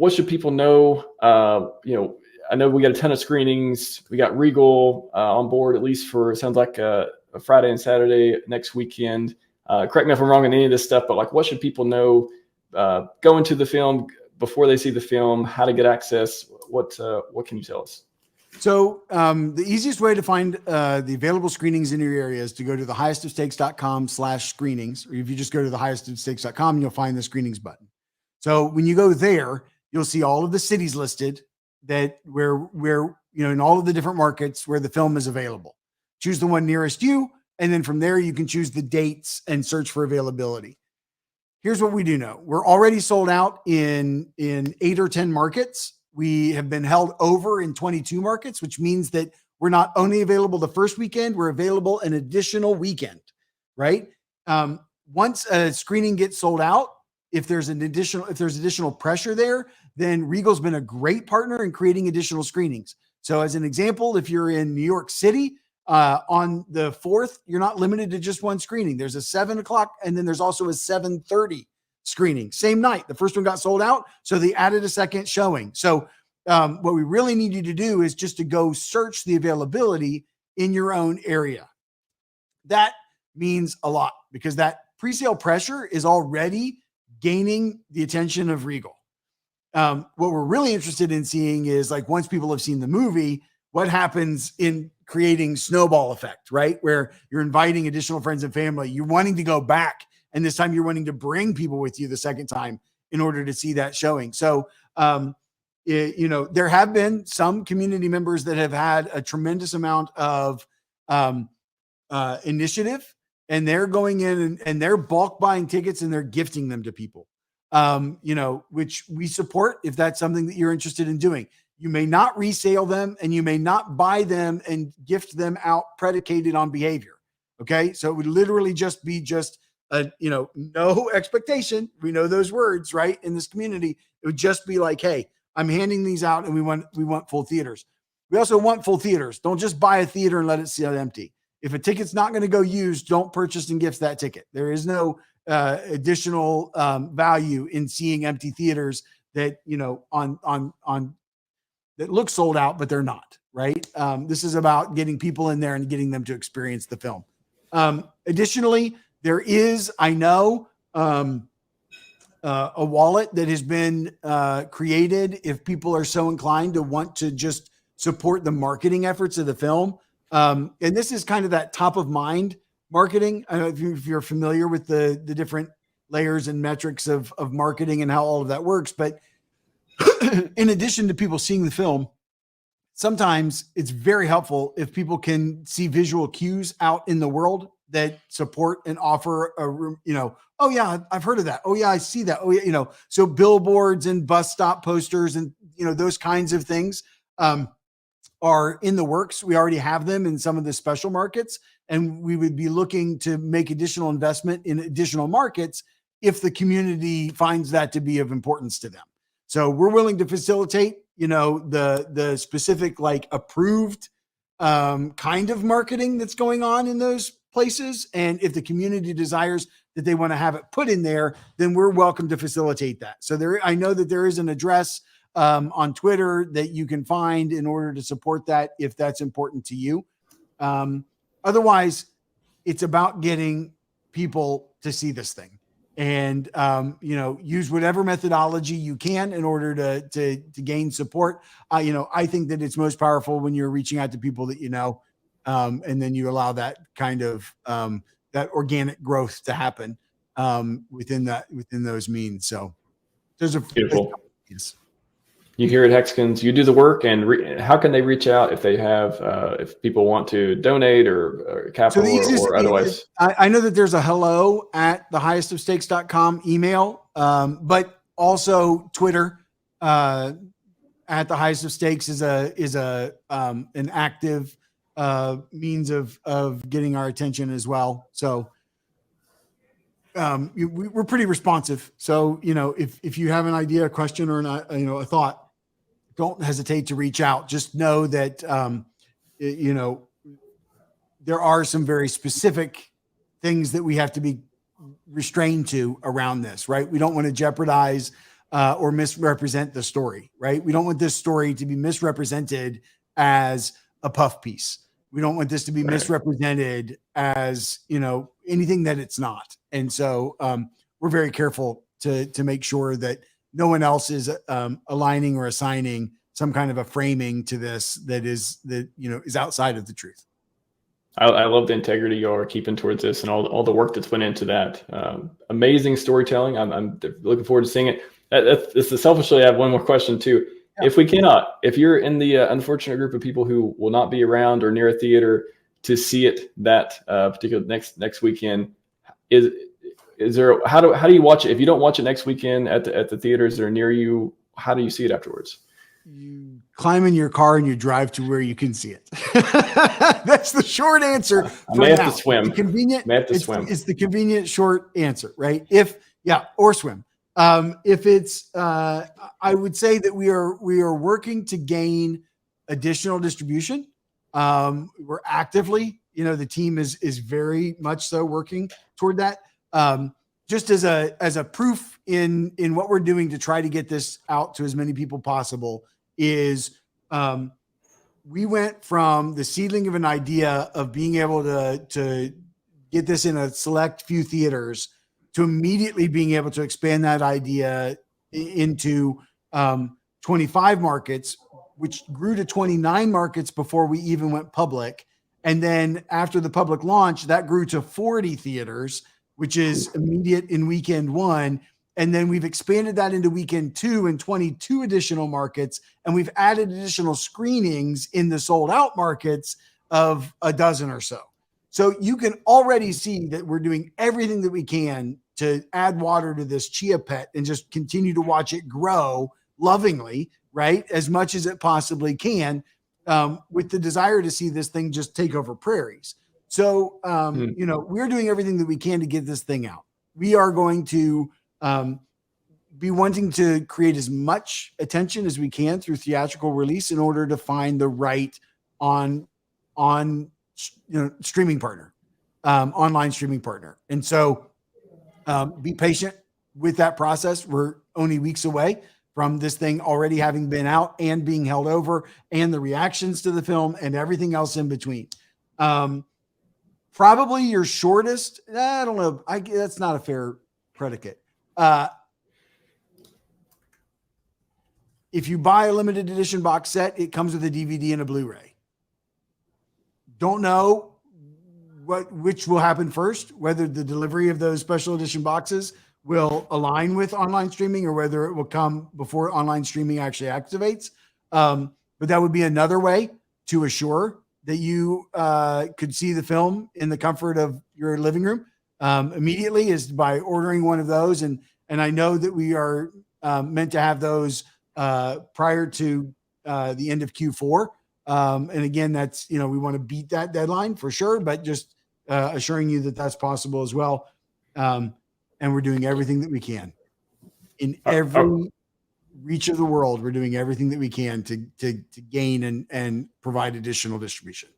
what should people know? I know we got a ton of screenings. We got Regal on board, at least for, it sounds like a Friday and Saturday next weekend. Correct me if I'm wrong on any of this stuff, but like, what should people know going to the film before they see the film? How to get access? What can you tell us? So the easiest way to find the available screenings in your area is to go to thehighestofstakes.com/screenings, or if you just go to thehighestofstakes.com, you'll find the screenings button. So when you go there, you'll see all of the cities listed that where in all of the different markets where the film is available. Choose the one nearest you, and then from there you can choose the dates and search for availability. Here's what we do know. We're already sold out in 8 or 10 markets. We have been held over in 22 markets, which means that we're not only available the first weekend, we're available an additional weekend, right? Once a screening gets sold out, if there's additional pressure there, then Regal's been a great partner in creating additional screenings. So as an example, if you're in New York City on the 4th, you're not limited to just one screening. There's a 7 o'clock, and then there's also a 7:30 screening. Same night. The first one got sold out, so they added a second showing. So what we really need you to do is just to go search the availability in your own area. That means a lot because that pre-sale pressure is already gaining the attention of Regal. What we're really interested in seeing is, like, once people have seen the movie, what happens in creating snowball effect, right? Where you're inviting additional friends and family, you're wanting to go back, and this time you're wanting to bring people with you the second time in order to see that showing. So, there have been some community members that have had a tremendous amount of initiative, and they're going in and they're bulk buying tickets and they're gifting them to people, which we support if that's something that you're interested in doing. You may not resale them and you may not buy them and gift them out predicated on behavior. Okay. So it would literally just be no expectation. We know those words, right? In this community, it would just be like, hey, I'm handing these out and we want full theaters. We also want full theaters. Don't just buy a theater and let it sit empty. If a ticket's not going to go used, don't purchase and gift that ticket. There is no additional value in seeing empty theaters that, on that look sold out, but they're not, right? This is about getting people in there and getting them to experience the film. Additionally, there is, I know, a wallet that has been created if people are so inclined to want to just support the marketing efforts of the film. And this is kind of that top of mind marketing. I don't know if you're familiar with the different layers and metrics of marketing and how all of that works. But in addition to people seeing the film, sometimes it's very helpful if people can see visual cues out in the world that support and offer oh yeah, I've heard of that. Oh yeah, I see that. Oh yeah, so billboards and bus stop posters and, those kinds of things are in the works. We already have them in some of the special markets, and we would be looking to make additional investment in additional markets if the community finds that to be of importance to them. So we're willing to facilitate, the specific, like, approved kind of marketing that's going on in those places. And if the community desires that they want to have it put in there, then we're welcome to facilitate that. So I know that there is an address on Twitter that you can find in order to support that if that's important to you. Otherwise, it's about getting people to see this thing. And, use whatever methodology you can in order to gain support. I think that it's most powerful when you're reaching out to people that and then you allow that kind of that organic growth to happen within those means. So there's a beautiful. You hear it, Hexkins. You do the work, and how can they reach out if they have if people want to donate or capital or otherwise? I know that there's a hello@thehighestofstakes.com email, but also Twitter at the highest of stakes is an active means of getting our attention as well. So we're pretty responsive. So if you have an idea, a question, or a thought, don't hesitate to reach out. Just know that, there are some very specific things that we have to be restrained to around this, right? We don't want to jeopardize or misrepresent the story, right? We don't want this story to be misrepresented as a puff piece. We don't want this to be misrepresented as, anything that it's not. And so we're very careful to make sure that no one else is aligning or assigning some kind of a framing to this that is outside of the truth. I love the integrity you are keeping towards this and all the work that's went into that. Amazing storytelling. I'm looking forward to seeing it. This is selfishly, I have one more question too. Yeah. If you're in the unfortunate group of people who will not be around or near a theater to see it that particular next weekend, is there, how do you watch it? If you don't watch it next weekend at the theaters that are near you, how do you see it afterwards? You climb in your car and you drive to where you can see it. That's the short answer. I may have to swim. It's the convenient short answer, right? Or swim. If it's, I would say that we are working to gain additional distribution. We're actively, the team is very much so working toward that. Just as a proof in what we're doing to try to get this out to as many people possible is, we went from the seedling of an idea of being able to get this in a select few theaters to immediately being able to expand that idea into 25 markets, which grew to 29 markets before we even went public. And then after the public launch, that grew to 40 theaters, which is immediate in weekend one. And then we've expanded that into weekend two and 22 additional markets. And we've added additional screenings in the sold out markets of a dozen or so. So you can already see that we're doing everything that we can to add water to this chia pet and just continue to watch it grow lovingly, right? As much as it possibly can, with the desire to see this thing just take over prairies. So, we're doing everything that we can to get this thing out. We are going to be wanting to create as much attention as we can through theatrical release in order to find the right streaming partner, online streaming partner. And so be patient with that process. We're only weeks away from this thing already having been out and being held over, and the reactions to the film and everything else in between. Probably your shortest, I don't know. That's not a fair predicate. If you buy a limited edition box set, it comes with a DVD and a Blu-ray. Don't know which will happen first, whether the delivery of those special edition boxes will align with online streaming or whether it will come before online streaming actually activates. But that would be another way to assure that you could see the film in the comfort of your living room immediately, is by ordering one of those. And I know that we are meant to have those prior to the end of Q4. And again, that's, we want to beat that deadline for sure, but just assuring you that that's possible as well. And we're doing everything that we can in every reach of the world. We're doing everything that we can to gain and provide additional distribution.